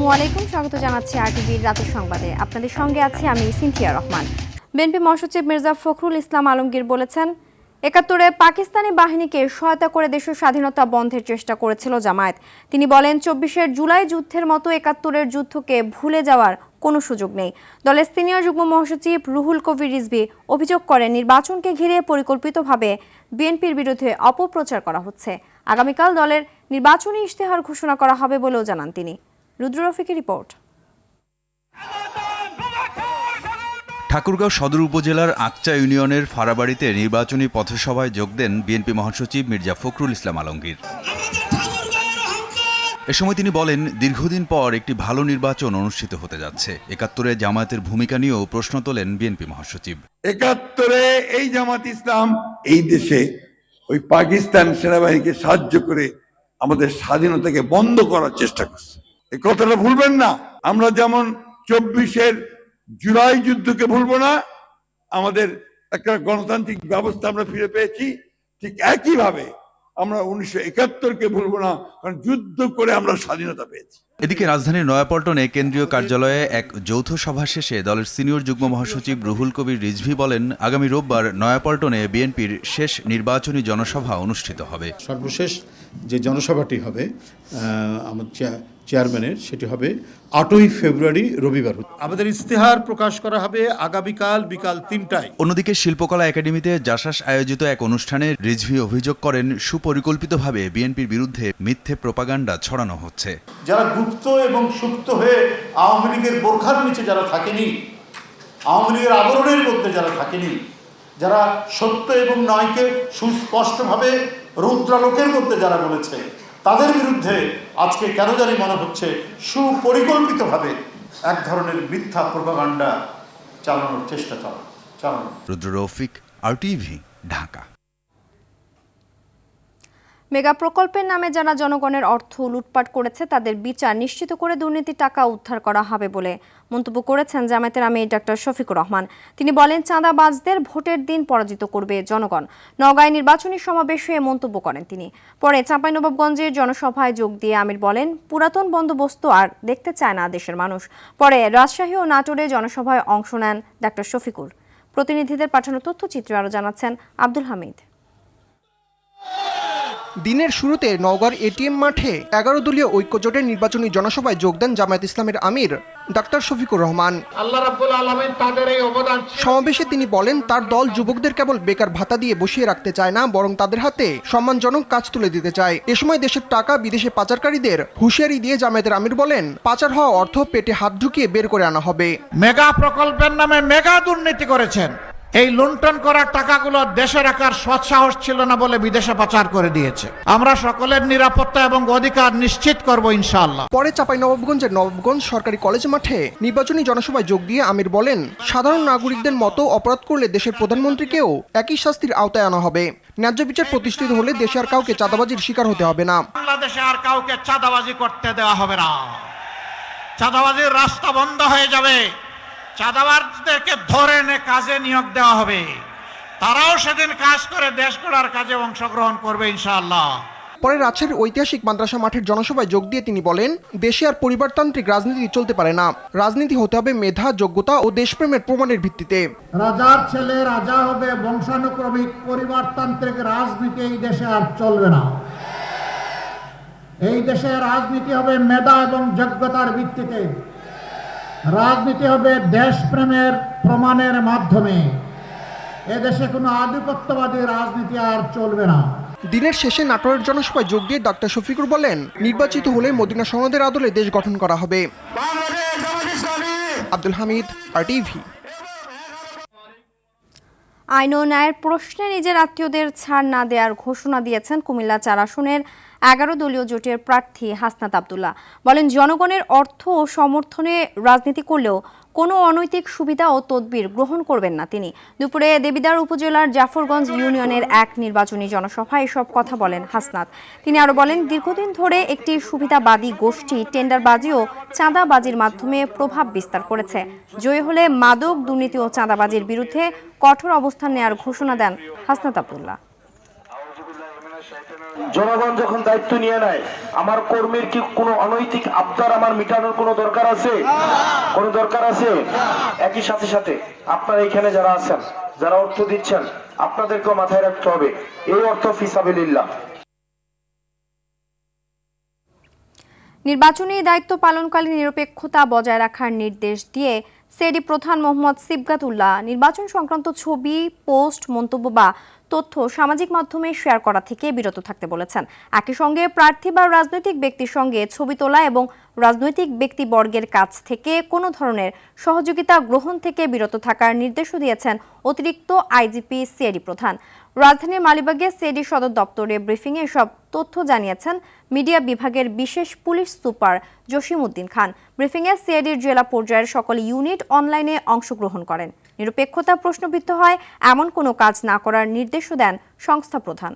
আসসালামু আলাইকুম, স্বাগত জানাচ্ছি আরটিভির রাতের সংবাদে। আপনাদের সঙ্গে আছি আমি সিনথিয়া রহমান। বিএনপি মহাসচিব মির্জা ফখরুল ইসলাম আলমগীর বলেছেন, ৭১-এ পাকিস্তানি বাহিনীকে সহায়তা করে দেশের স্বাধীনতা বন্ধের চেষ্টা করেছিল জামায়াত। তিনি বলেন, ২৪ জুলাই যুদ্ধের মতো ৭১-এর যুদ্ধকে ভুলে যাওয়ার কোনো সুযোগ নেই। দলের সিনিয়র যুগ্ম মহাসচিব রুহুল কবির রিজভী অভিযোগ করেন, নির্বাচনকে ঘিরে পরিকল্পিতভাবে বিএনপির বিরুদ্ধে অপপ্রচার করা হচ্ছে। আগামীকাল দলের নির্বাচনী ইশতেহার ঘোষণা করা হবে বলেও জানান তিনি। রুদ্র রফিকের রিপোর্ট। ঠাকুরগাঁও সদর উপজেলার আকচা ইউনিয়নের ফাড়াবাড়িতে নির্বাচনী পথসভায় যোগ দেন বিএনপি মহাসচিব মির্জা ফখরুল ইসলাম আলমগীর। এ সময় তিনি বলেন, দীর্ঘদিন পর একটি ভালো নির্বাচন অনুষ্ঠিত হতে যাচ্ছে। ৭১-এ জামায়াতের ভূমিকা নিয়েও প্রশ্ন তোলেন বিএনপি মহাসচিব। ৭১-এ এই জামাত ইসলাম এই দেশে ওই পাকিস্তান সেনাবাহিনীকে সাহায্য করে আমাদের স্বাধীনতাকে বন্ধ করার চেষ্টা করছে। এই কথাটা ভুলবেন না। আমরা যেমন ২৪ জুলাই যুদ্ধকে ভুলবো না, আমাদের একটা গণতান্ত্রিক ব্যবস্থা আমরা ফিরে পেয়েছি, ঠিক একইভাবে আমরা ১৯৭১-কে ভুলবো না, কারণ যুদ্ধ করে আমরা স্বাধীনতা পেয়েছি। এদিকে রাজধানীর নয়াপল্টনে কেন্দ্রীয় কার্যালয়ে এক যৌথ সভা শেষে দলের সিনিয়র যুগ্ম মহাসচিব রুহুল কবির রিজভী বলেন, আগামী রোববার নয়াপল্টনে বিএনপির শেষ নির্বাচনী জনসভা অনুষ্ঠিত হবে। সর্বশেষ যে জনসভাটি হবে আমার চেয়ারম্যানের, সেটি হবে ৮ই ফেব্রুয়ারি রবিবার। আমাদের ইস্তেহার প্রকাশ করা হবে আগামীকাল বিকাল ৩টায়। অন্যদিকে শিল্পকলা একাডেমিতে জাসাস আয়োজিত এক অনুষ্ঠানে রিজভী অভিযোগ করেন, সুপরিকল্পিতভাবে বিএনপির বিরুদ্ধে মিথ্যে প্রোপাগান্ডা ছড়ানো হচ্ছে। যারা গুপ্ত এবং সুপ্ত হয়ে আওয়ামী লীগের বোরখার নিচে যারা থাকেনি, আওয়ামী লীগের আবরণের মধ্যে যারা থাকেনি, যারা সত্য এবং নয়কে সুস্পষ্টভাবে রৌদ্রালোকের মধ্যে যারা বলেছে, তাদের বিরুদ্ধে আজকে কেন জানি মনে হচ্ছে সুপরিকল্পিতভাবে এক ধরনের মিথ্যা প্রোপাগান্ডা চালানোর চেষ্টা চালানো। রুদ্র রফিক, আরটিভি, ঢাকা। মেগা প্রকল্পের নামে যারা জনগণের অর্থ লুটপাট করেছে তাদের বিচার নিশ্চিত করে দুর্নীতির টাকা উদ্ধার করা হবে বলে মন্তব্য করেছেন জামায়াতের আমির ডক্টর শফিকুর রহমান। তিনি বলেন, চাঁদাবাজদের ভোটের দিন পরাজিত করবে জনগণ। নওগাঁয় নির্বাচনী সমাবেশে মন্তব্য করেন তিনি। পরে চাঁপাইনবাবগঞ্জের জনসভায় যোগ দিয়ে আমির বলেন, পুরাতন বন্দোবস্ত আর দেখতে চায় না দেশের মানুষ। পরে রাজশাহী ও নাটোরে জনসভায় অংশ নেন ডক্টর শফিকুর। প্রতিনিধিদের পাঠানো তথ্যচিত্রে আরও জানাচ্ছেন আব্দুল হামিদ। দিনের শুরুতে নওগাঁর এটিএম মাঠে ১১ দলীয় ঐক্যজোটের নির্বাচনী জনসভায় যোগ দেন জামায়াত ইসলামের আমির ডক্টর শফিকুর রহমান। আল্লাহ রাব্বুল আলামিন তাদের এই অবদান। সমাবেশে তিনি বলেন, তার দল যুবকদের কেবল বেকার ভাতা দিয়ে বসিয়ে রাখতে চায় না, বরং তাদের হাতে সম্মানজনক কাজ তুলে দিতে চায়। এ সময় দেশের টাকা বিদেশে পাচারকারীদের হুঁশিয়ারি দিয়ে জামায়াতের আমির বলেন, পাচার হওয়া অর্থ পেটে হাত ঢুকিয়ে বের করে আনা হবে। মেগা প্রকল্পের নামে মেগা দুর্নীতি করেছেন। এই লুণ্ঠন করা টাকাগুলো দেশে রাখার সৎসাহস ছিল না বলে বিদেশে পাচার করে দিয়েছে। আমরা সকলের নিরাপত্তা এবং অধিকার নিশ্চিত করব ইনশাআল্লাহ। পরে চাঁপাইনবাবগঞ্জের নবাবগঞ্জ সরকারি কলেজ মাঠে নির্বাচনী জনসভায় যোগ দিয়ে আমির বলেন, সাধারণ নাগরিকদের মতো অপরাধ করলে দেশের প্রধানমন্ত্রীকেও একই শাস্তির আওতায় আনা হবে। ন্যায্য বিচার প্রতিষ্ঠিত হলে দেশে আর কাউকে চাঁদাবাজির শিকার হতে হবে না। বাংলাদেশে আর কাউকে চাঁদাবাজি করতে দেওয়া হবে না। চাঁদাবাজির রাস্তা বন্ধ হয়ে যাবে। চাঁদাবাজদেরকে ধরে এনে কাজে নিয়োগ দেওয়া হবে। তারাও সেদিন কাজ করে দেশ গড়ার কাজে অংশগ্রহণ করবে ইনশাআল্লাহ। পরে রাজশাহীর ঐতিহাসিক মাদ্রাসা মাঠের জনসভায় যোগ দিয়ে তিনি বলেন, দেশে আর পরিবারতান্ত্রিক রাজনীতি চলতে পারে না। রাজনীতি হতে হবে মেধা, যোগ্যতা ও দেশপ্রেমের প্রমাণের ভিত্তিতে। রাজার ছেলে রাজা হবে, বংশানুক্রমিক পরিবারতান্ত্রিক রাজনীতি এই দেশে আর চলবে না। এই দেশে রাজনীতি হবে মেধা এবং যোগ্যতার ভিত্তিতে। রাজনীতি হবে দেশপ্রেমের প্রমাণের মাধ্যমে। এদেশে কোনো আধিপত্যবাদী রাজনীতি আর চলবে না। দিনের শেষে নাটোরের জনসভায় যোগ দিয়ে ডক্টর শফিকুর বলেন, নির্বাচিত হলে মদিনা সনদের আদলে দেশ গঠন করা হবে। আব্দুল হামিদ, আরটিভি। আইন ও ন্যায়ের প্রশ্নে নিজের আত্মীয়দের ছাড় না দেওয়ার ঘোষণা দিয়েছেন কুমিল্লা ৪ আসনের ১১ দলীয় জোটের প্রার্থী হাসনাত আব্দুল্লাহ। বলেন, জনগণের অর্থ ও সমর্থনে রাজনীতি করলেও কোনো অনৈতিক সুবিধা ও তদবির গ্রহণ করবেন না তিনি। দুপুরে দেবিদ্বার উপজেলার জাফরগঞ্জ ইউনিয়নের এক নির্বাচনী জনসভায় এসব কথা বলেন হাসনাত। তিনি আরও বলেন, দীর্ঘদিন ধরে একটি সুবিধাবাদী গোষ্ঠী টেন্ডারবাজি ও চাঁদাবাজির মাধ্যমে প্রভাব বিস্তার করেছে। জয়ী হলে মাদক, দুর্নীতি ও চাঁদাবাজির বিরুদ্ধে কঠোর অবস্থান নেওয়ার ঘোষণা দেন হাসনাত আব্দুল্লাহ। জনগণ যখন দায়িত্ব নিয়ে নেয়, আমার কর্মীর কি কোনো অনৈতিক আবদার আমার মেটানোর কোনো দরকার আছে? কোনো দরকার আছে? একই সাথে সাথে আপনারা এখানে যারা আছেন, যারা অর্থ দিচ্ছেন, আপনাদেরকেও মাথায় রাখতে হবে এই অর্থ ফিসাবিলিল্লাহ। নির্বাচনী দায়িত্ব পালনকালে নিরপেক্ষতা বজায় রাখার নির্দেশ দিয়ে সিআইডি প্রধান মোহাম্মদ সিবগাতুল্লাহ নির্বাচন সংক্রান্ত ছবি, পোস্ট, মন্তব্য বা তথ্য সামাজিক মাধ্যমে শেয়ার করা থেকে বিরত থাকতে বলেছেন। একই সঙ্গে প্রার্থী বা রাজনৈতিক ব্যক্তির সঙ্গে ছবি তোলা এবং রাজনৈতিক ব্যক্তিবর্গের কাছ থেকে কোনো ধরনের সহযোগিতা গ্রহণ থেকে বিরত থাকার নির্দেশও দিয়েছেন অতিরিক্ত আইজিপি সিআইডি প্রধান। রাজধানীর মালিবাগে সিআইডি সদর দপ্তরে ব্রিফিংয়ে এসব তথ্য জানিয়েছেন মিডিয়া বিভাগের বিশেষ পুলিশ সুপার জসিমউদ্দিন খান। ব্রিফিংয়ে সিআইডির জেলা পর্যায়ের সকল ইউনিট অনলাইনে অংশগ্রহণ করেন। নিরপেক্ষতা প্রশ্নবিদ্ধ হয় এমন কোনো কাজ না করার নির্দেশও দেন সংস্থা প্রধান।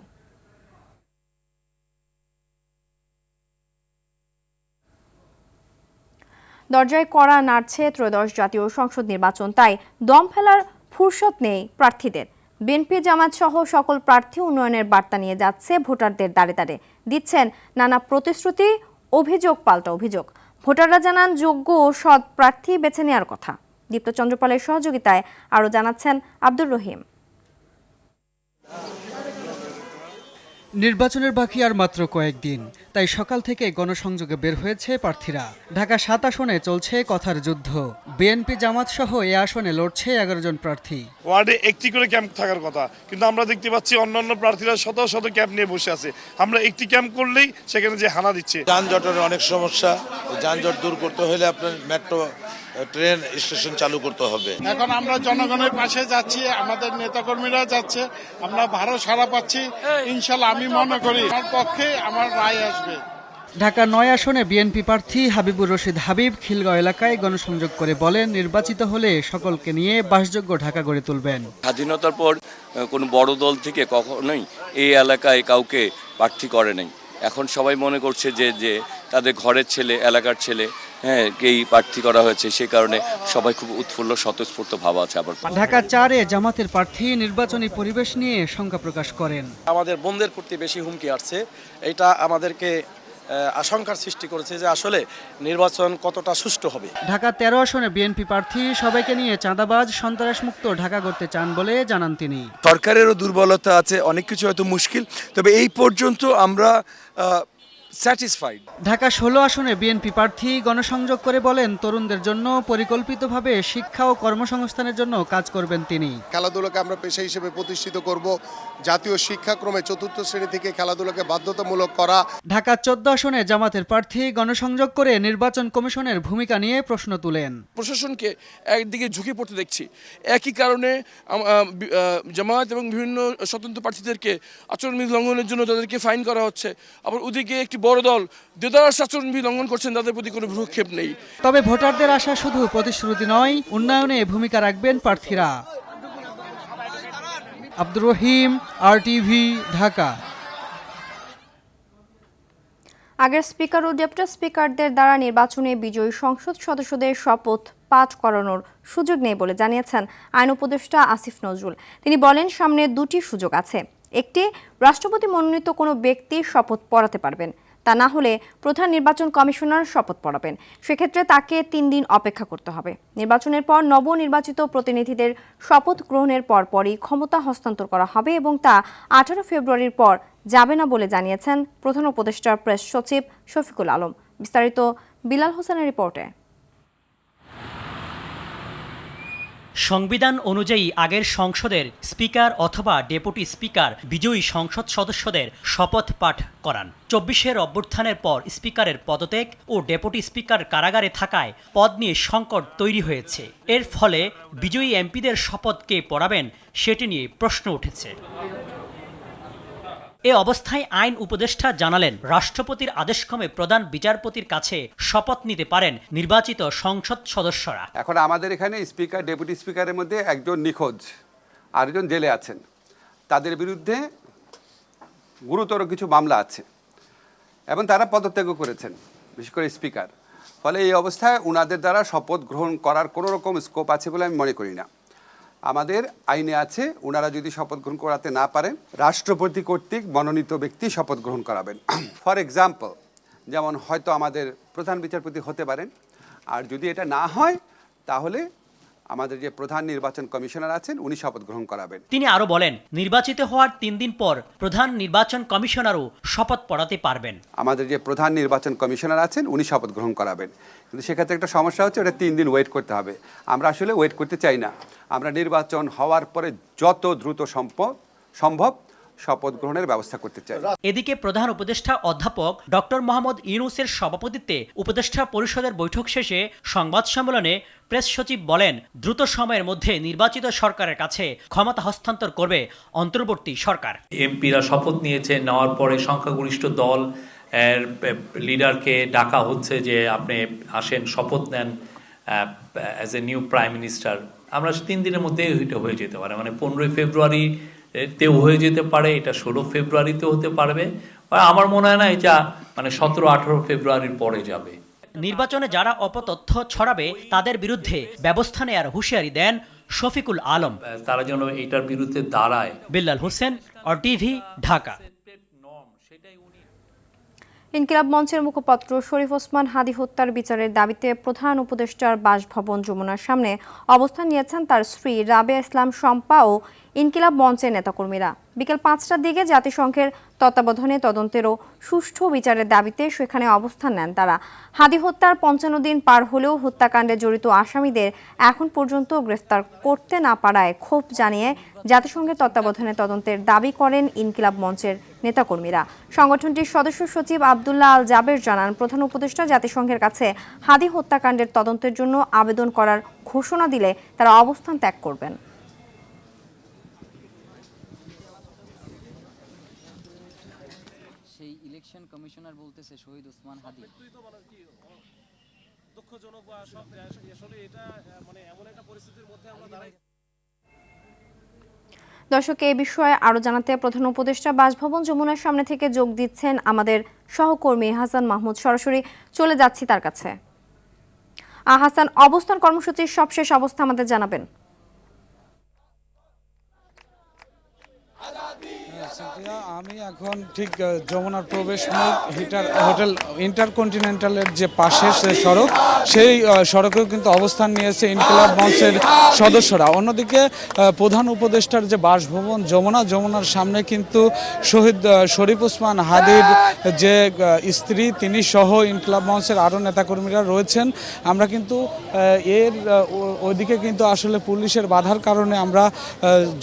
দরজায় কড়া নাড়ছে ত্রয়োদশ জাতীয় সংসদ নির্বাচন, তাই দম ফেলার ফুরসত নেই প্রার্থীদের। বিএনপি, জামাত সহ সকল প্রার্থী উন্নয়নের বার্তা নিয়ে যাচ্ছে ভোটারদের দ্বারে দ্বারে, দিচ্ছেন নানা প্রতিশ্রুতি, অভিযোগ পাল্টা অভিযোগ। ভোটাররা জানান যোগ্য ও সৎ প্রার্থী বেছে নেওয়ার কথা। দীপ্ত চন্দ্রপালের সহযোগিতায় আরও জানাচ্ছেন আব্দুর রহিম। নির্বাচনের বাকি আর মাত্র কয়েকদিন, তাই সকাল থেকে গণসংযোগে বের হয়েছে প্রার্থীরা। ঢাকা ৭ আসনে চলছে কথার যুদ্ধ। বিএনপি, জামাত সহ এ আসনে লড়ছে ১১ জন প্রার্থী। ওয়ার্ডে একটি করে ক্যাম্প থাকার কথা, কিন্তু আমরা দেখতে পাচ্ছি অন্যান্য প্রার্থীরা শত শত ক্যাম্প নিয়ে বসে আছে। আমরা একটি ক্যাম্প করলেই সেখানে যে হানা দিচ্ছে। যানজটের অনেক সমস্যা, যানজট দূর করতে হলে আপনার মেট্রো ট্রেন স্টেশন চালু করতে হবে। এখন আমরা জনগণের পাশে যাচ্ছি, আমাদের নেতাকর্মীরা যাচ্ছে, আমরা ভালো সাড়া পাচ্ছি। ইনশাল্লাহ আমি মনে করি আমার পক্ষে আমার রায় আসবে। ঢাকা ৯ আসনে বিএনপি প্রার্থী হাবিবুর রশিদ হাবিব খিলগাঁও এলাকায় গণসংযোগ করে বলেন, নির্বাচিত হলে সকলকে নিয়ে বাসযোগ্য ঢাকা গড়ে তুলবেন। স্বাধীনতার পর কোনো বড় দল থেকে কখনোই এই এলাকায় কাউকে প্রার্থী করে নাই। এখন সবাই মনে করছে যে তাদের ঘরের ছেলে, এলাকার ছেলে কেই প্রার্থী করা হয়েছে, সেই কারণে সবাই খুব উৎফুল্ল, স্বতঃস্ফূর্ত ভাব আছে। আবার ঢাকা ৪-এ জামাতের প্রার্থী নির্বাচনী পরিবেশ নিয়ে শঙ্কা প্রকাশ করেন। আমাদের বোনদের প্রতি বেশি হুমকি আসছে, এটা আমাদেরকে আশঙ্কার সৃষ্টি করেছে যে আসলে নির্বাচন কতটা সুষ্ঠু হবে। ঢাকা ১৩ আসনে বিএনপি প্রার্থী সবাইকে নিয়ে চাঁদাবাজ, সন্ত্রাসমুক্ত ঢাকা গড়তে চান বলে জানান তিনি। সরকারেরও দুর্বলতা আছে, অনেক কিছু হয়তো মুশকিল, তবে এই পর্যন্ত আমরা স্যাটিসফাইড। ঢাকা ১৬ আসনে বিএনপি প্রার্থী গণসংযোগ করে বলেন, তরুণদের জন্য পরিকল্পিতভাবে শিক্ষা ও কর্মসংস্থানের জন্য কাজ করবেন তিনি। খেলাধুলাকে আমরা পেশা হিসেবে প্রতিষ্ঠিত করব, জাতীয় শিক্ষাক্রমে ৪র্থ শ্রেণী থেকে খেলাধুলাকে বাধ্যতামূলক করা। ঢাকা ১৪ আসনে জামাতের প্রার্থী গণসংযোগ করে নির্বাচন কমিশনের ভূমিকা নিয়ে প্রশ্ন তুলেন। প্রশাসনকে একদিকে ঝুঁকি পড়তে দেখছি, একই কারণে জামায়াত এবং বিভিন্ন স্বতন্ত্র প্রার্থীদেরকে আচরণবিধি লঙ্ঘনের জন্য তাদেরকে ফাইন করা হচ্ছে। আবার ওদিকে একটি বড় দল দেদার আচরণবিধি লঙ্ঘন করছেন, তাদের প্রতি কোনো ভ্রুক্ষেপ নেই। তবে ভোটারদের আশা শুধু প্রতিশ্রুতি নয়, উন্নয়নে ভূমিকা রাখবেন প্রার্থীরা। আব্দুর রহিম, RTV, ঢাকা। আগের স্পিকার ও ডেপুটি স্পিকারদের দ্বারা নির্বাচনে বিজয়ী সংসদ সদস্যদের শপথ পাঠ করানোর সুযোগ নেই বলে জানিয়েছেন আইন উপদেষ্টা আসিফ নজরুল। তিনি বলেন, সামনে দুটি সুযোগ আছে। একটি, রাষ্ট্রপতি মনোনীত কোনো ব্যক্তি শপথ পড়াতে পারবেন, তা না হলে প্রধান নির্বাচন কমিশনার শপথ পড়াবেন। সেক্ষেত্রে তাকে 3 দিন অপেক্ষা করতে হবে। নির্বাচনের পর নবনির্বাচিত প্রতিনিধিদের শপথ গ্রহণের পরপরই ক্ষমতা হস্তান্তর করা হবে এবং তা 18 ফেব্রুয়ারির পর যাবে না বলে জানিয়েছেন প্রধান উপদেষ্টার প্রেস সচিব শফিকুল আলম। বিস্তারিত বিলাল হোসেনের রিপোর্টে। সংবিধান অনুযায়ী আগের সংসদের স্পিকার অথবা ডেপুটি স্পিকার বিজয়ী সংসদ সদস্যদের শপথ পাঠ করান। 24-এর অভ্যুত্থানের পর স্পিকারের পদত্যাগ ও ডেপুটি স্পিকার কারাগারে থাকায় পদ নিয়ে সংকট তৈরি হয়েছে। এর ফলে বিজয়ী এমপিদের শপথ কে পড়াবেন সেটি নিয়ে প্রশ্ন উঠেছে। এ অবস্থায় আইন উপদেষ্টা জানালেন, রাষ্ট্রপতির আদেশক্রমে প্রধান বিচারপতির কাছে শপথ নিতে পারেন নির্বাচিত সংসদ সদস্যরা। এখন আমাদের এখানে স্পিকার, ডেপুটি স্পিকারের মধ্যে একজন নিখোঁজ, আরেকজন জেলে আছেন। তাদের বিরুদ্ধে গুরুতর কিছু মামলা আছে এবং তারা পদত্যাগও করেছেন, বিশেষ করে স্পিকার। ফলে এই অবস্থায় ওনাদের দ্বারা শপথ গ্রহণ করার কোনো রকম স্কোপ আছে বলে আমি মনে করি না। আমাদের আইনে আছে, ওনারা যদি শপথ গ্রহণ করাতে না পারেন রাষ্ট্রপতি কর্তৃক মনোনীত ব্যক্তি শপথ গ্রহণ করাবেন। ফর এক্সাম্পল, যেমন হয়তো আমাদের প্রধান বিচারপতি হতে পারেন, আর যদি এটা না হয় তাহলে আমাদের যে প্রধান নির্বাচন কমিশনার আছেন উনি শপথ গ্রহণ করাবেন। তিনি আরো বলেন, নির্বাচিত হওয়ার 3 দিন পর প্রধান নির্বাচন কমিশনারও শপথ পড়াতে পারবেন। আমাদের যে প্রধান নির্বাচন কমিশনার আছেন উনি শপথ গ্রহণ করাবেন, কিন্তু সেক্ষেত্রে একটা সমস্যা হচ্ছে ওটা 3 দিন ওয়েট করতে হবে। আমরা আসলে ওয়েট করতে চাই না, আমরা নির্বাচন হওয়ার পরে যত দ্রুত সম্ভব শপথ গ্রহণের ব্যবস্থা করতে চাই। এদিকে প্রধান উপদেষ্টা অধ্যাপক ডক্টর মোহাম্মদ ইউনূসের সভাপতিত্বে উপদেষ্টা পরিষদের বৈঠক শেষে সংবাদ সম্মেলনে প্রেস সচিব বলেন, দ্রুত সময়ের মধ্যে নির্বাচিত সরকারের কাছে ক্ষমতা হস্তান্তর করবে অন্তর্বর্তী সরকার। এমপিরা শপথ নিয়েছে, নেওয়ার পরে সংখ্যাগরিষ্ঠ দল লিডারকে ডাকা হচ্ছে যে আপনি আসেন, শপথ নেন as a new prime minister. আমরা 3 দিনের মধ্যে এটা হয়ে যেতে পারে, মানে 15 ফেব্রুয়ারি তেও হয়ে যেতে পারে, এটা 16 ফেব্রুয়ারিতেও হতে পারবে। আমার মনে হয় না এটা মানে 17-18 ফেব্রুয়ারির পরে যাবে। নির্বাচনে যারা অপতথ্য ছড়াবে তাদের বিরুদ্ধে ব্যবস্থা নেয়ার হুঁশিয়ারি দেন শফিকুল আলম। তারা যেন এটার বিরুদ্ধে দাঁড়ায়। বিল্লাল হোসেন, RTV, ঢাকা। ইনকিলাব মঞ্চের মুখপাত্র শরীফ ওসমান হাদী হত্যার বিচারের দাবিতে প্রধান উপদেষ্টার বাসভবন যমুনার সামনে অবস্থান নিয়েছেন তার স্ত্রী রাবেয়া ইসলাম শম্পা ও ইনকিলাব মঞ্চের নেতাকর্মীরা। বিকেল 5টার দিকে জাতিসংঘের তত্ত্বাবধানে তদন্তেরও সুষ্ঠু বিচারের দাবিতে সেখানে অবস্থান নেন তারা। হাদী হত্যার 55 দিন পার হলেও হত্যাকাণ্ডে জড়িত আসামিদের এখন পর্যন্ত গ্রেফতার করতে না পারায় ক্ষোভ জানিয়ে জাতিসংঘের তত্ত্বাবধানে তদন্তের দাবি করেন ইনকিলাব মঞ্চের নেতাকর্মীরা। সংগঠনটির সদস্য সচিব আব্দুল্লাহ আল জাবের জানান, প্রধান উপদেষ্টা জাতিসংঘের কাছে হাদী হত্যাকাণ্ডের তদন্তের জন্য আবেদন করার ঘোষণা দিলে তারা অবস্থান ত্যাগ করবেন। সেই ইলেকশন কমিশনার বলতেছে শহীদ ওসমান হাদী দুঃখজনক বা আসলে এটা মানে এমন একটা পরিস্থিতির মধ্যে আমরা দাঁড়াই। দর্শক, এই বিষয়ে আরো জানাতে প্রধান উপদেষ্টা বাসভবন যমুনার সামনে থেকে যোগ দিচ্ছেন আমাদের সহকর্মী হাসান মাহমুদ। সরাসরি চলে যাচ্ছি তার কাছে। হাসান, অবস্থান কর্মসূচির সবশেষ অবস্থা আমাদের জানাবেন। আমি এখন ঠিক যমুনার প্রবেশ মুখ হোটেল ইন্টারকন্টিনেন্টালের যে পাশের সড়ক, সেই সড়কেও কিন্তু অবস্থান নিয়েছে ইনকিলাব মঞ্চের সদস্যরা। অন্যদিকে প্রধান উপদেষ্টার যে বাসভবন যমুনার সামনে কিন্তু শহীদ শরীফ ওসমান হাদীর যে স্ত্রী তিনি সহ ইনকিলাব মঞ্চের আরও নেতাকর্মীরা রয়েছেন। আমরা কিন্তু এর ওইদিকে কিন্তু আসলে পুলিশের বাধার কারণে আমরা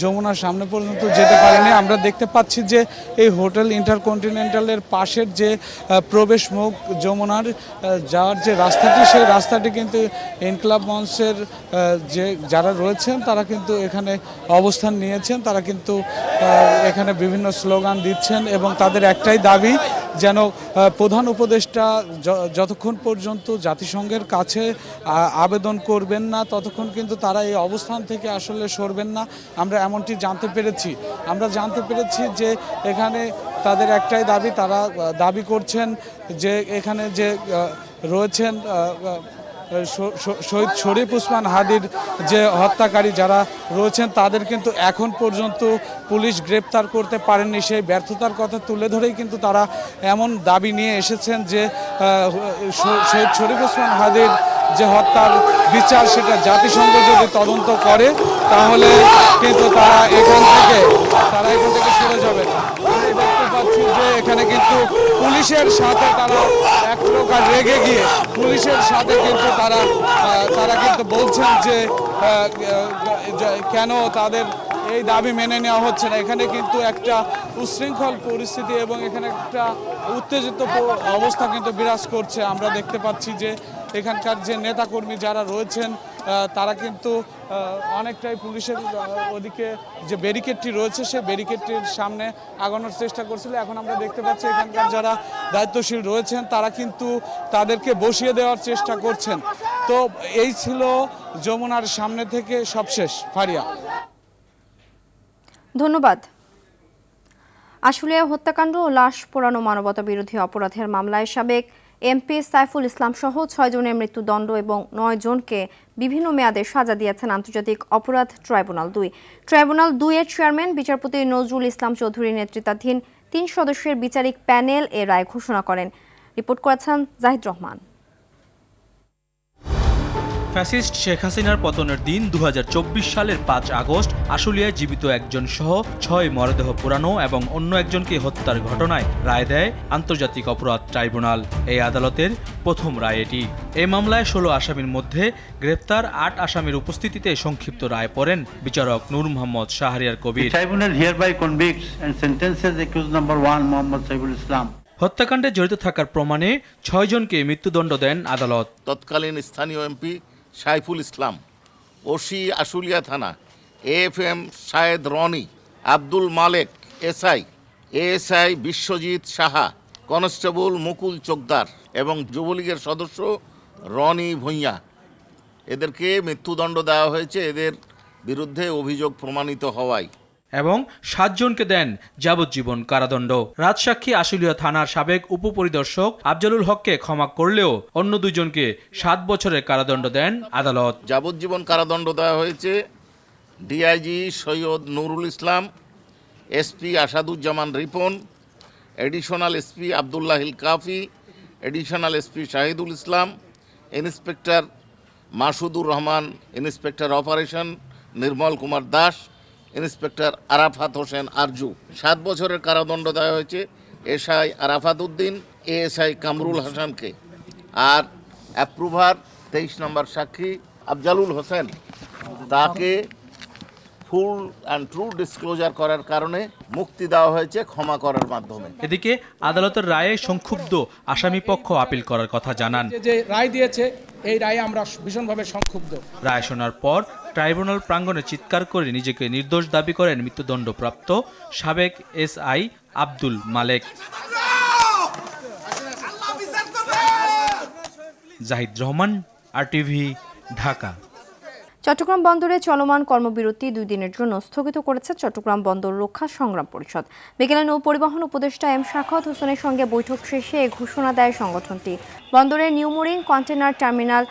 যমুনার সামনে পর্যন্ত যেতে পারিনি। আমরা দেখতে পাচ্ছি যে এই হোটেল ইন্টারকন্টিনেন্টালের পাশের যে প্রবেশ মুখ যমুনার যাওয়ার যে রাস্তাটি, সেই রাস্তাটি কিন্তু ইনকিলাব মঞ্চের যে যারা রয়েছেন তারা কিন্তু এখানে অবস্থান নিয়েছেন। তারা কিন্তু এখানে বিভিন্ন স্লোগান দিচ্ছেন এবং তাদের একটাই দাবি যেন প্রধান উপদেষ্টা যতক্ষণ পর্যন্ত জাতিসংঘের কাছে আবেদন করবেন না ততক্ষণ কিন্তু তারা এই অবস্থান থেকে আসলে সরবেন না। আমরা এমনটি জানতে পেরেছি যে এখানে তাদের একটাই দাবি, তারা দাবি করছেন যে এখানে যে রয়েছেন শহীদ শরীফ ওসমান হাদীর যে হত্যাকারী যারা রয়েছেন তাদের কিন্তু এখন পর্যন্ত পুলিশ গ্রেপ্তার করতে পারেননি। সেই ব্যর্থতার কথা তুলে ধরেই কিন্তু তারা এমন দাবি নিয়ে এসেছেন যে শহীদ শরীফ ওসমান হাদীর যে হত্যার বিচার সেটা জাতিসংঘ যদি তদন্ত করে তাহলে কিন্তু তারা এখান থেকে সরে যাবে। আমি দেখতে পাচ্ছি যে এখানে কিন্তু পুলিশের সাথে তারা এক প্রকার রেগে গিয়ে পুলিশের সাথে কিন্তু তারা কিন্তু বলছেন যে কেন তাদের এই দাবি মেনে নেওয়া হচ্ছে না। এখানে কিন্তু একটা উচ্ছৃঙ্খল পরিস্থিতি এবং এখানে একটা উত্তেজিত অবস্থা কিন্তু বিরাজ করছে। আমরা দেখতে পাচ্ছি যে এখানকার যে নেতাকর্মী যারা রয়েছেন তারা কিন্তু অনেকটাই পুলিশের ওদিকে যে ব্যারিকেডটি রয়েছে সেই ব্যারিকেডটির সামনে আগানোর চেষ্টা করছিল। এখন আমরা দেখতে পাচ্ছি এখানকার যারা দায়িত্বশীল রয়েছেন তারা কিন্তু তাদেরকে বসিয়ে দেওয়ার চেষ্টা করছেন। তো এই ছিল যমুনার সামনে থেকে সবশেষ। ফারিয়া, ধন্যবাদ। আশুলিয়া হত্যাকাণ্ড ও লাশ পোড়ানো মানবতা বিরোধী অপরাধের মামলায় সাবেক এমপি সাইফুল ইসলাম সহ 6 জনের মৃত্যুদণ্ড এবং 9 জনকে বিভিন্ন মেয়াদে সাজা দিয়েছেন আন্তর্জাতিক অপরাধ ট্রাইব্যুনাল 2। ট্রাইব্যুনাল 2 এর চেয়ারম্যান বিচারপতি নজরুল ইসলাম চৌধুরীর নেতৃত্বাধীন 3 সদস্যের বিচারিক প্যানেল এ রায় ঘোষণা করেন। রিপোর্ট করেছেন জাহিদ রহমান। ফ্যাসিস্ট শেখ হাসিনার পতনের দিন 2024 সালের 5 আগস্ট আশুলিয়ায় জীবিত একজন সহ 6 মরদেহ পোড়ানো এবং অন্য একজনকে হত্যার ঘটনায় রায় দেয় আন্তর্জাতিক অপরাধ ট্রাইব্যুনাল। এই আদালতের প্রথম রায় এটি। এই মামলায় 16 আসামির মধ্যে গ্রেপ্তার 8 আসামির উপস্থিতিতে সংক্ষিপ্ত রায় পড়েন বিচারক Noor Mohammad Shahriar Kabir. Tribunal hereby convicts and sentences accused number 1 Mohammad Saiful Islam. হত্যাকাণ্ডে জড়িত থাকার প্রমাণে 6 জনকে মৃত্যুদণ্ড দেন আদালত। তৎকালীন স্থানীয় এমপি সাইফুল ইসলাম, ওসি আশুলিয়া থানা AFM Shahed Roni, Abdul Malek SI, ASI Biswajit Saha, constable Mukul Chokdar এবং যুবলীগের সদস্য রনি ভূঁইয়া, এদেরকে মৃত্যুদণ্ড দেওয়া হয়েছে এদের বিরুদ্ধে অভিযোগ প্রমাণিত হওয়ায়। এবং 7 জনকে দেন যাবজ্জীবন কারাদণ্ড। রাজসাক্ষী আশুলিয়া থানার সাবেক উপপরিদর্শক আফজালুল হককে ক্ষমা করলেও অন্য 2 জনকে 7 বছরের কারাদণ্ড দেন আদালত। যাবজ্জীবন কারাদণ্ড দেওয়া হয়েছে DIG Syed Nurul Islam, SP Asaduzzaman Ripon, additional SP Abdullahil Kafi, additional SP Shahidul Islam, inspector Masudur Rahman, inspector operation Nirmal Kumar Das, inspector Arafat Hossain Arju. 7 বছরের কারাদণ্ড দেওয়া হয়েছে SI আরাফাত উদ্দিন, ASI কামরুল হাসানকে। আর অ্যাপ্রুভার 23 নম্বর সাক্ষী আফজালুল হোসেন, তাকে ফুল অ্যান্ড ট্রু ডিসক্লোজার করার কারণে মুক্তি দেওয়া হয়েছে ক্ষমা করার মাধ্যমে। এদিকে আদালতের রায়ে সংক্ষুব্ধ আসামি পক্ষ আপিল করার কথা জানান। যে রায় দিয়েছে এই রায়ে আমরা ভীষণভাবে সংক্ষুব্ধ। রায় শোনার পর ট্রাইব্যুনাল প্রাঙ্গণে চিৎকার করে নিজেকে নির্দোষ দাবি করেন মৃত্যুদণ্ডপ্রাপ্ত সাবেক SI আব্দুল মালেক। জাহিদ রহমান, RTV, ঢাকা। চট্টগ্রাম বন্দরে চলমান কর্মবিরতি 2 দিনের জন্য স্থগিত করেছে চট্টগ্রাম বন্দর রক্ষা সংগ্রাম পরিষদ। বিকেলে নৌ পরিবহন উপদেষ্টা M শাখাওয়াত হোসেনের সঙ্গে বৈঠক শেষে এই ঘোষণা দেয় সংগঠনটি। বন্দরের new marine container terminal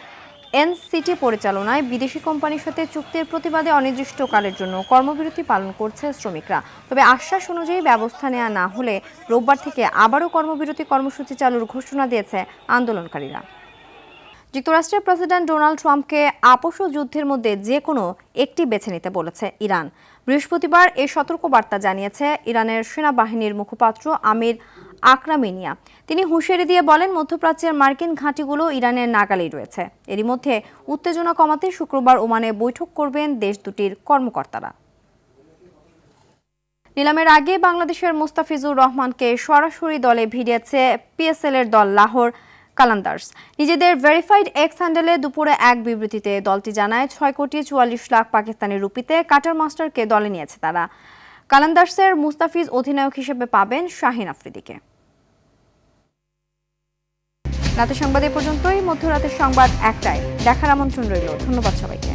NCT পরিচালনায় বিদেশি কোম্পানির সাথে চুক্তির প্রতিবাদে অনির্দিষ্টকালের জন্য কর্মবিরতি পালন করছে শ্রমিকরা। তবে আশ্বাস অনুযায়ী ব্যবস্থা নেওয়া না হলে রোববার থেকে আবারও কর্মবিরতি কর্মসূচি চালুর ঘোষণা দিয়েছে আন্দোলনকারীরা। যুক্তরাষ্ট্রের প্রেসিডেন্ট ডোনাল্ড ট্রাম্পকে আপোষ ও যুদ্ধের মধ্যে যে কোনো একটি বেছে নিতে বলেছে ইরান। বৃহস্পতিবার এই সতর্কবার্তা জানিয়েছে ইরানের সেনাবাহিনীর মুখপাত্র আমির আকরামিনিয়া। তিনি হুঁশিয়ারি দিয়ে বলেন, মধ্যপ্রাচ্যের মার্কিন ঘাঁটিগুলো ইরানের নাগালেই রয়েছে। এরই মধ্যে উত্তেজনা কমাতে শুক্রবার ওমানে বৈঠক করবেন দেশ দুটির কর্মকর্তারা। নিলামের আগে বাংলাদেশের মুস্তাফিজুর রহমানকে সরাসরি দলে ভিড়িয়েছে PSL এর দল লাহোর কালান্দার্স। নিজেদের ভেরিফাইড এক্স হ্যান্ডেলে দুপুরে এক বিবৃতিতে দলটি জানায় 6,44,00,000 পাকিস্তানি রুপিতে কাটার মাস্টারকে দলে নিয়েছে তারা। কালান্দার্সের মুস্তাফিজ অধিনায়ক হিসেবে পাবেন শাহিন আফ্রিদিকে। রাতের সংবাদ এ পর্যন্তই। মধ্যরাতের সংবাদ 1টায় দেখার আমন্ত্রণ রইল। ধন্যবাদ সবাইকে।